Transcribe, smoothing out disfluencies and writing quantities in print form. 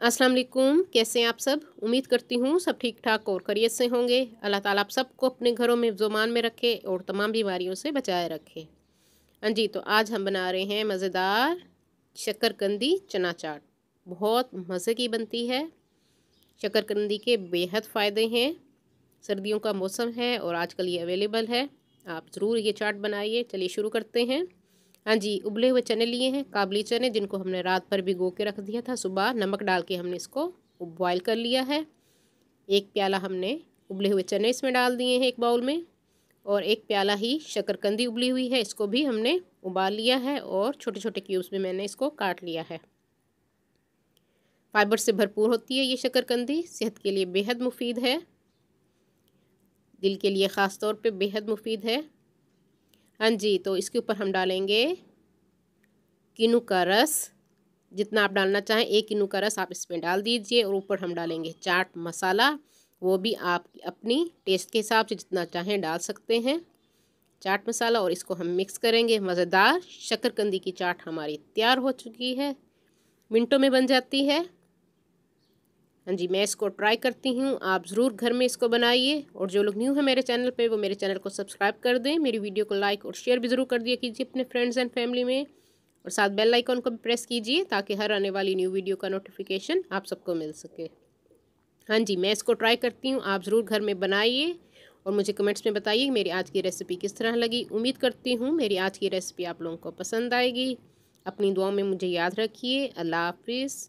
अस्सलाम वालेकुम। कैसे हैं आप सब? उम्मीद करती हूँ सब ठीक ठाक और खैरियत से होंगे। अल्लाह ताला आप सबको अपने घरों में ज़ुमान में रखे और तमाम बीमारियों से बचाए रखे। हाँ जी, तो आज हम बना रहे हैं मज़ेदार शक्करकंदी चना चाट। बहुत मज़े की बनती है। शक्करकंदी के बेहद फ़ायदे हैं। सर्दियों का मौसम है और आजकल ये अवेलेबल है। आप ज़रूर ये चाट बनाइए। चलिए शुरू करते हैं। हाँ जी, उबले हुए चने लिए हैं, काबुली चने, जिनको हमने रात भर भिगो के रख दिया था। सुबह नमक डाल के हमने इसको बॉयल कर लिया है। 1 प्याला हमने उबले हुए चने इसमें डाल दिए हैं एक बाउल में, और 1 प्याला ही शक्करकंदी उबली हुई है, इसको भी हमने उबाल लिया है और छोटे छोटे क्यूब्स में मैंने इसको काट लिया है। फाइबर से भरपूर होती है ये शक्करकंदी, सेहत के लिए बेहद मुफीद है, दिल के लिए ख़ास तौर पे बेहद मुफीद है। हाँ जी, तो इसके ऊपर हम डालेंगे किन्नू का रस। जितना आप डालना चाहें 1 किन्नू का रस आप इसमें डाल दीजिए, और ऊपर हम डालेंगे चाट मसाला। वो भी आप अपनी टेस्ट के हिसाब से जितना चाहें डाल सकते हैं चाट मसाला, और इसको हम मिक्स करेंगे। मज़ेदार शक्करकंदी की चाट हमारी तैयार हो चुकी है, मिनटों में बन जाती है। हाँ जी, मैं इसको ट्राई करती हूँ, आप ज़रूर घर में इसको बनाइए। और जो लोग न्यू हैं मेरे चैनल पे, वो मेरे चैनल को सब्सक्राइब कर दें, मेरी वीडियो को लाइक और शेयर भी ज़रूर कर दिया कीजिए अपने फ्रेंड्स एंड फैमिली में, और साथ बेल आइकन को भी प्रेस कीजिए ताकि हर आने वाली न्यू वीडियो का नोटिफिकेशन आप सबको मिल सके। हाँ जी, मैं इसको ट्राई करती हूँ, आप ज़रूर घर में बनाइए और मुझे कमेंट्स में बताइए मेरी आज की रेसिपी किस तरह लगी। उम्मीद करती हूँ मेरी आज की रेसिपी आप लोगों को पसंद आएगी। अपनी दुआओं में मुझे याद रखिए। अल्लाह हाफिज़।